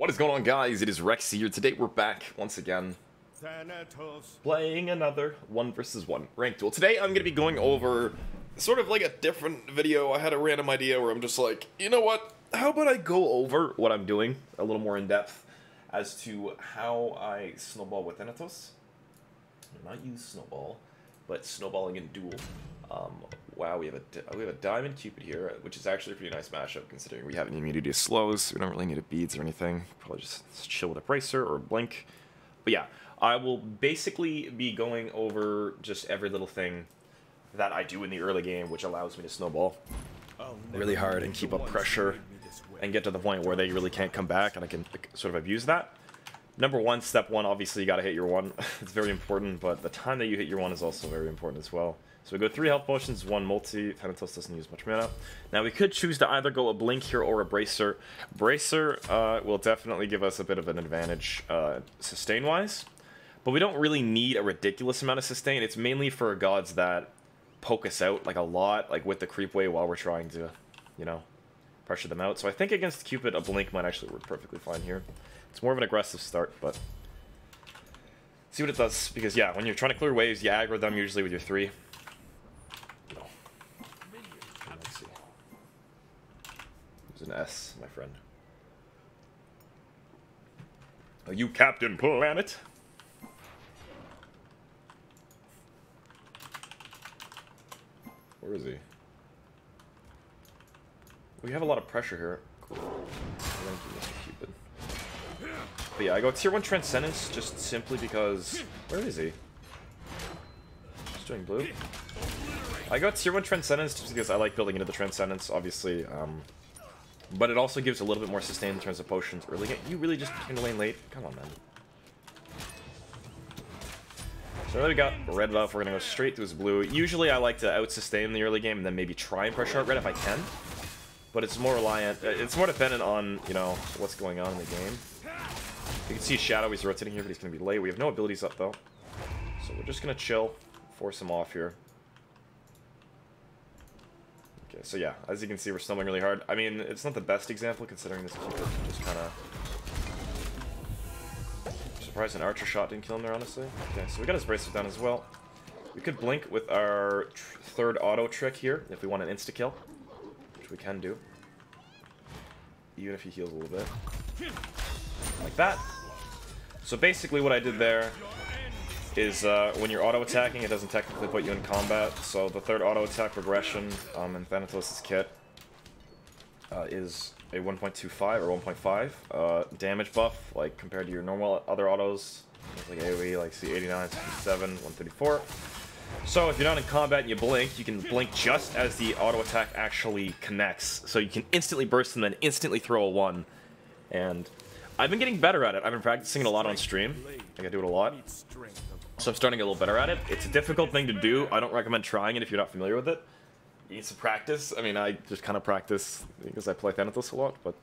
What is going on, guys? It is Rexsi here. Today we're back once again THANATOS. playing another 1 vs 1 ranked duel. Today I'm going to be going over sort of like a different video. I had a random idea where I'm just like, you know what? How about I go over what I'm doing a little more in depth as to how I snowball with THANATOS. Not use snowball, but snowballing in duel. Wow, we have a Diamond Cupid here, which is actually a pretty nice matchup considering we have an immunity to slows. So we don't really need a beads or anything. Probably just chill with a bracer or a blink. But yeah, I will basically be going over just every little thing that I do in the early game, which allows me to snowball really hard and keep up pressure and get to the point where they really can't come back, and I can sort of abuse that. Number one, step one, obviously you gotta hit your one. It's very important, but the time that you hit your one is also very important as well. So we go 3 health potions, 1 multi. THANATOS doesn't use much mana. Now we could choose to either go a blink here or a bracer. Bracer will definitely give us a bit of an advantage sustain-wise, but we don't really need a ridiculous amount of sustain. It's mainly for gods that poke us out like a lot, like with the creep wave while we're trying to, you know, pressure them out. So I think against Cupid, a blink might actually work perfectly fine here. It's more of an aggressive start, but see what it does. Because yeah, when you're trying to clear waves, you aggro them usually with your 3. Let's see. There's an S, my friend. Are you Captain Planet? Where is he? We have a lot of pressure here. Cool. Thank you, Mr. Cupid. But yeah, I go tier 1 Transcendence just simply because... Where is he? Just doing blue. I go tier 1 Transcendence just because I like building into the Transcendence, obviously. But it also gives a little bit more sustain in terms of potions early game. You really just came to lane late? Come on, man. So now we got red buff, we're gonna go straight to his blue. Usually I like to out-sustain in the early game and then maybe try and pressure out red if I can. But it's more reliant, it's more dependent on, you know, what's going on in the game. You can see Shadow, he's rotating here, but he's gonna be late. We have no abilities up though. So we're just gonna chill, force him off here. Okay, so yeah, as you can see, we're stumbling really hard. I mean, it's not the best example considering this Cupid just kinda... Surprised an archer shot didn't kill him there, honestly. Okay, so we got his bracer down as well. We could blink with our third auto trick here if we want an insta-kill, which we can do. Even if he heals a little bit. Like that. So basically what I did there is when you're auto-attacking, it doesn't technically put you in combat. So the third auto-attack progression in THANATOS' kit is a 1.25 or 1.5 damage buff, like compared to your normal other autos, like AoE, like C89, 67, 134. So if you're not in combat and you blink, you can blink just as the auto attack actually connects. So you can instantly burst and then instantly throw a 1. And I've been getting better at it. I've been practicing it a lot on stream. Like I do it a lot. So I'm starting to get a little better at it. It's a difficult thing to do. I don't recommend trying it if you're not familiar with it. You need some practice. I mean, I just kind of practice because I play THANATOS a lot. But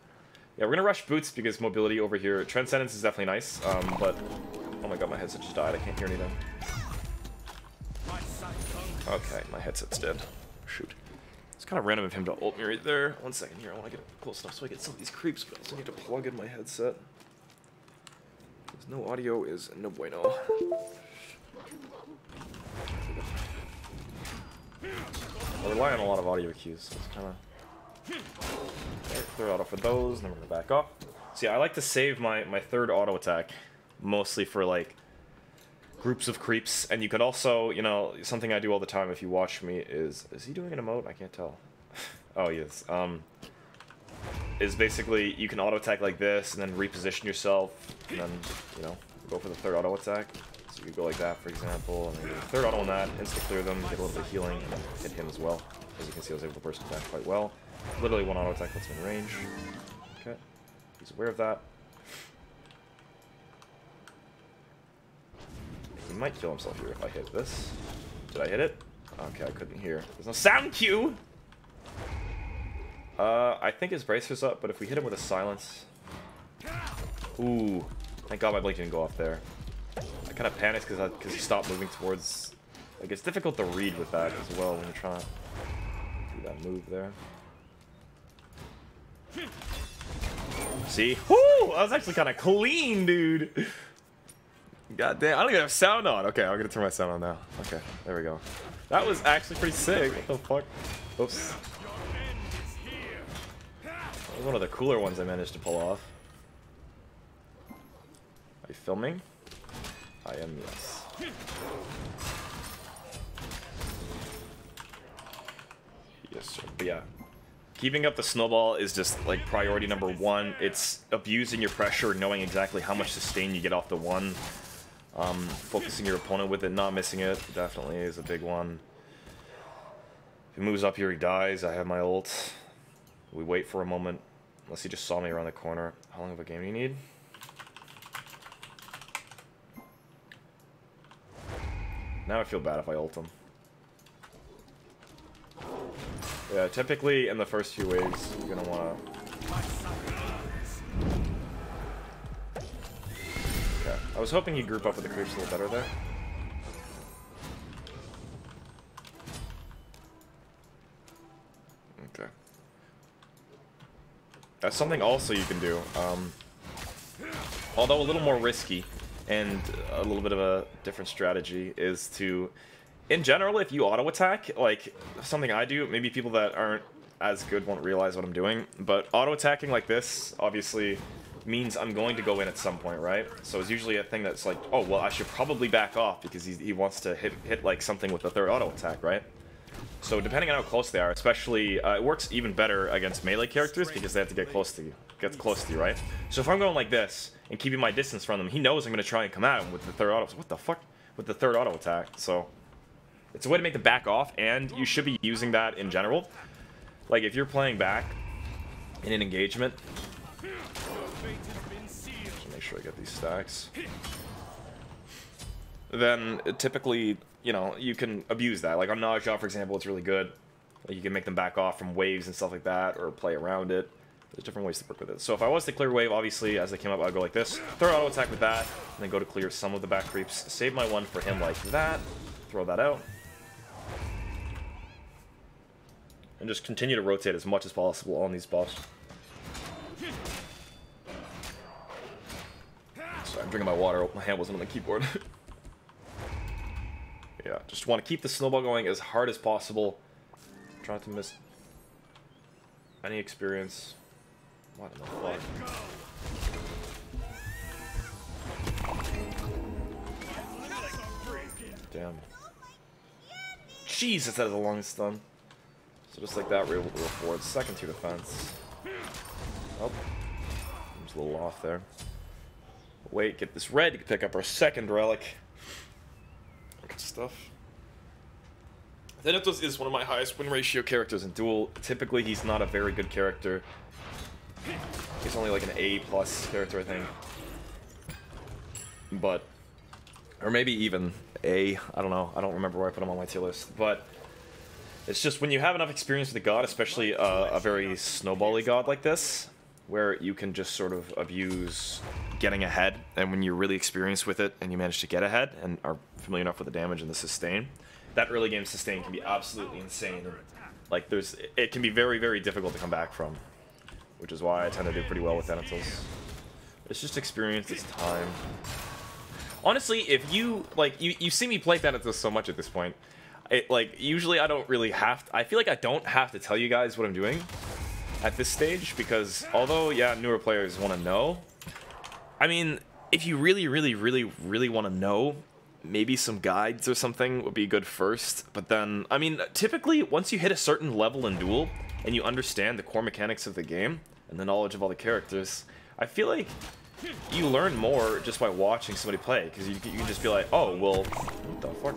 yeah, we're going to rush boots because mobility over here. Transcendence is definitely nice. But oh my god, my headset just died. I can't hear anything. Okay, my headset's dead. Shoot. It's kind of random of him to ult me right there. 1 second here, I want to get close enough so I get some of these creeps, but I also need to plug in my headset. Because no audio is no bueno. I rely on a lot of audio cues, so it's kind of... Okay, third auto for those, and then we're going to back off. See, I like to save my third auto attack, mostly for like groups of creeps, and you could also, you know, something I do all the time if you watch me is he doing an emote? I can't tell. Oh, he is. Is basically, you can auto-attack like this, and then reposition yourself, and then, you know, go for the third auto-attack. So you could go like that, for example, and then do the third auto on that, insta-clear them, get a little bit of healing, and then hit him as well. As you can see, I was able to burst him back quite well. Literally 1 auto-attack puts him in range. Okay. He's aware of that. He might kill himself here if I hit this. Did I hit it? Okay, I couldn't hear. There's no sound cue! I think his bracer's up, but if we hit him with a silence... Ooh. Thank god my blink didn't go off there. I kind of panicked because he stopped moving towards... Like, it's difficult to read with that as well when you're trying to do that move there. See? Woo! That was actually kind of clean, dude. God damn, I don't even have sound on. Okay, I'm gonna turn my sound on now. Okay, there we go. That was actually pretty sick. What the fuck? Oops. That was one of the cooler ones I managed to pull off. Are you filming? I am, yes. Yes, sir. But yeah. Keeping up the snowball is just like priority number one. It's abusing your pressure, knowing exactly how much sustain you get off the one. Focusing your opponent with it, not missing it, definitely is a big one. If he moves up here, he dies. I have my ult. We wait for a moment, unless he just saw me around the corner. How long of a game do you need? Now I feel bad if I ult him. Yeah, typically in the first few waves, you're gonna wanna... Okay. I was hoping you'd group up with the creeps a little better there. Okay. That's something also you can do. Although a little more risky, and a little bit of a different strategy, is to... In general, if you auto-attack, like something I do, maybe people that aren't as good won't realize what I'm doing, but auto-attacking like this, obviously, means I'm going to go in at some point, right? So it's usually a thing that's like, oh, well, I should probably back off because he wants to hit like something with the third auto-attack, right? So depending on how close they are, especially, it works even better against melee characters because they have to get close to you, right? So if I'm going like this and keeping my distance from them, he knows I'm going to try and come at him with the third auto. What the fuck? With the third auto-attack, so... It's a way to make them back off, and you should be using that in general. Like, if you're playing back in an engagement... Just make sure I get these stacks. Then, typically, you know, you can abuse that. Like, on Naja, for example, it's really good. Like, you can make them back off from waves and stuff like that, or play around it. There's different ways to work with it. So if I was to clear wave, obviously, as they came up, I'd go like this. Throw auto attack with that, and then go to clear some of the back creeps. Save my one for him like that. Throw that out. And just continue to rotate as much as possible on these buffs. Sorry, I'm drinking my water. My hand wasn't on the keyboard. Yeah, just want to keep the snowball going as hard as possible. Try not to miss any experience. What in the fuck? Damn. Jesus, that is a long stun. So just like that, we're able to go forward. Second to defense. Oh. I'm just a little off there. Wait, get this red to pick up our second relic. Good stuff. THANATOS is one of my highest win ratio characters in Duel. Typically, he's not a very good character. He's only like an A+ character, I think. But... Or maybe even A. I don't know. I don't remember where I put him on my tier list. But... It's just when you have enough experience with a god, especially a very snowbally god like this, where you can just sort of abuse getting ahead, and when you're really experienced with it and you manage to get ahead and are familiar enough with the damage and the sustain, that early game sustain can be absolutely insane. Like it can be very, very difficult to come back from, which is why I tend to do pretty well with THANATOS. It's just experience, it's time. Honestly, if you like, you see me play THANATOS so much at this point. Usually I don't really have to, I feel like I don't have to tell you guys what I'm doing at this stage, because although, yeah, newer players want to know, I mean, if you really, really, really, really want to know, maybe some guides or something would be good first, but then, I mean, typically, once you hit a certain level in Duel, and you understand the core mechanics of the game, and the knowledge of all the characters, I feel like you learn more just by watching somebody play, because you can just be like, oh, well, what the fuck?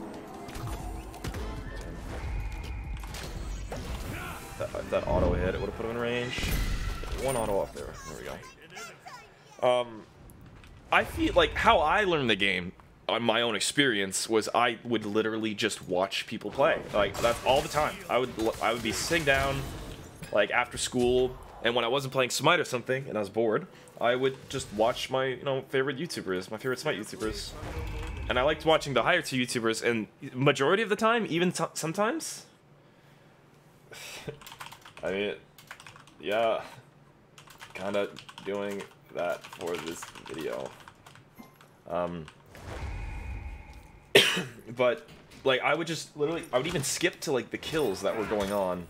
That auto hit, it would have put him in range. One auto off there. There we go. I feel like how I learned the game on my own experience was I would literally just watch people play. Like, that's all the time. I would be sitting down, like, after school, and when I wasn't playing Smite or something, and I was bored, I would just watch my, favorite YouTubers, my favorite Smite YouTubers. And I liked watching the higher tier YouTubers, and majority of the time, even sometimes... I mean, yeah, kind of doing that for this video. But like I would just literally, I would even skip to like the kills that were going on.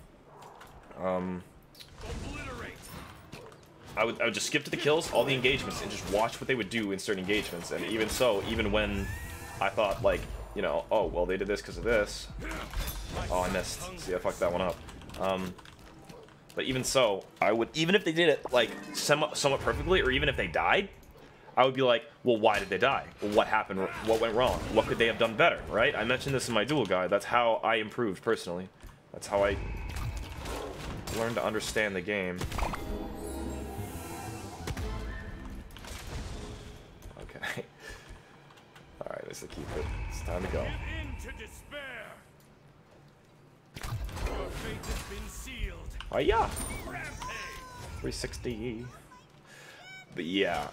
I would just skip to the kills, all the engagements, and just watch what they would do in certain engagements. And even so, even when I thought like, you know, oh well they did this because of this. Oh, I missed. See, I fucked that one up. But even so, I would, even if they did it like somewhat perfectly, or even if they died, I would be like, well, why did they die? Well, what happened? What went wrong? What could they have done better, right? I mentioned this in my Duel guide. That's how I improved personally. That's how I learned to understand the game. Okay. Alright, let's keep it. It's time to go. 'Oh yeah! 360. But yeah,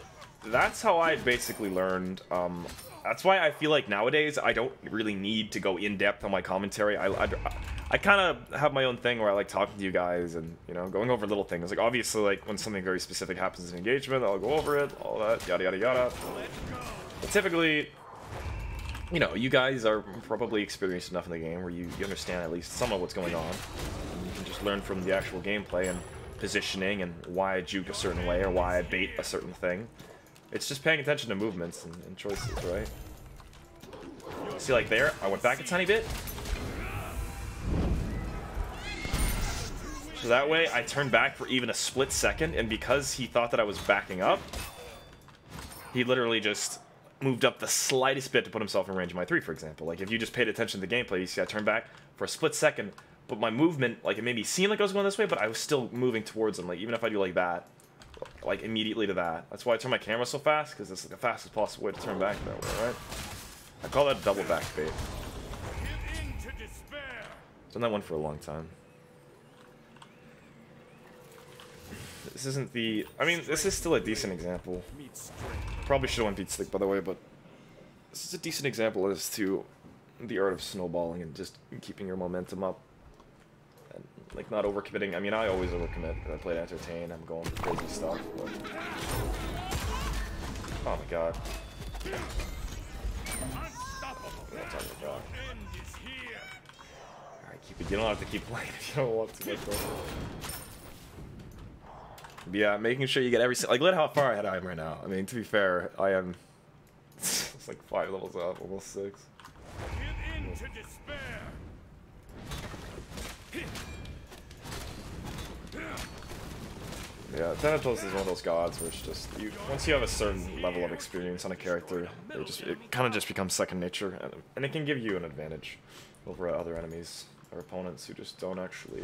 that's how I basically learned. That's why I feel like nowadays I don't really need to go in depth on my commentary. I kind of have my own thing where I like talking to you guys and, you know, going over little things. Like obviously, like when something very specific happens in engagement, I'll go over it, all that, yada yada yada. But typically, you know, you guys are probably experienced enough in the game where you understand at least some of what's going on. And you can just learn from the actual gameplay and positioning and why I juke a certain way or why I bait a certain thing. It's just paying attention to movements and choices, right? See, like there, I went back a tiny bit. So that way, I turned back for even a split second, and because he thought that I was backing up, he literally just moved up the slightest bit to put himself in range of my 3, for example. Like, if you just paid attention to the gameplay, you see I turned back for a split second, but my movement, like, it made me seem like I was going this way, but I was still moving towards him. Like, even if I do like that, like, immediately to that. That's why I turn my camera so fast, because it's like the fastest possible way to turn back that way, right? I call that double back bait. Done that one for a long time. This isn't the... I mean, this is still a decent example. Probably should have went beat stick, by the way, but... This is a decent example as to the art of snowballing and just keeping your momentum up. And, like, not overcommitting. I mean, I always overcommit. I play to entertain. I'm going for crazy stuff, but... Oh my god. Alright, keep it. You don't have to keep playing if you don't want to. But yeah, making sure you get every... Like, look at how far ahead I am right now. I mean, to be fair, I am... It's like 5 levels up, almost 6. Give in to despair. Yeah, THANATOS is one of those gods where it's just... once you have a certain level of experience on a character, it kind of just becomes second nature. And it can give you an advantage over other enemies or opponents who just don't actually...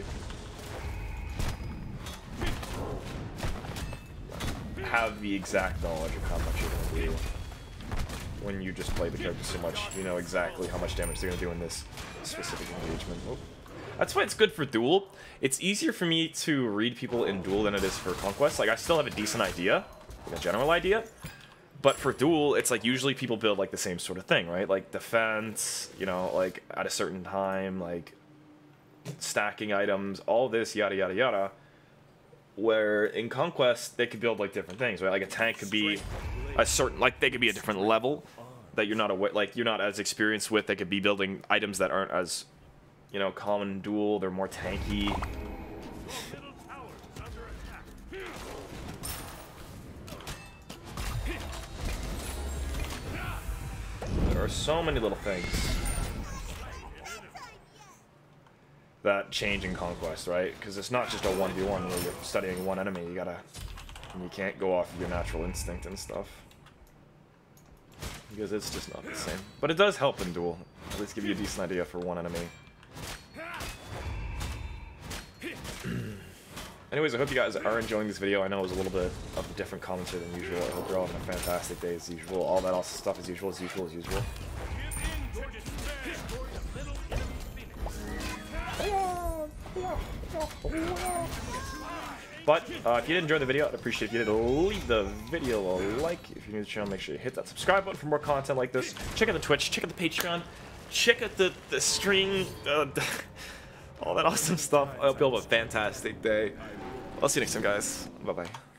have the exact knowledge of how much you're going to do. When you just play the character so much, you know exactly how much damage they're going to do in this specific engagement. Oh. That's why it's good for Duel. It's easier for me to read people in Duel than it is for Conquest. Like, I still have a decent idea, like a general idea. But for Duel, it's like usually people build like the same sort of thing, right? Like defense, you know, like at a certain time, like stacking items, all this, yada, yada, yada. Where in Conquest, they could build like different things, right? Like a tank could be a certain, like they could be a different level that you're not aware, like you're not as experienced with. They could be building items that aren't as, you know, common in Duel. They're more tanky. There are so many little things that change in Conquest, right? Because it's not just a 1v1 where you're studying one enemy. You gotta... You can't go off of your natural instinct and stuff. Because it's just not the same. But it does help in Duel. At least give you a decent idea for one enemy. Anyways, I hope you guys are enjoying this video. I know it was a little bit of a different commentary than usual. I hope you're all having a fantastic day as usual. All that awesome stuff as usual, as usual, as usual. But if you did enjoy the video, I'd appreciate if you did leave the video a like. If you're new to the channel, make sure you hit that subscribe button for more content like this. Check out the Twitch, check out the Patreon, check out the stream, all that awesome stuff. I hope you all have a fantastic day. I'll see you next time, guys. Bye-bye.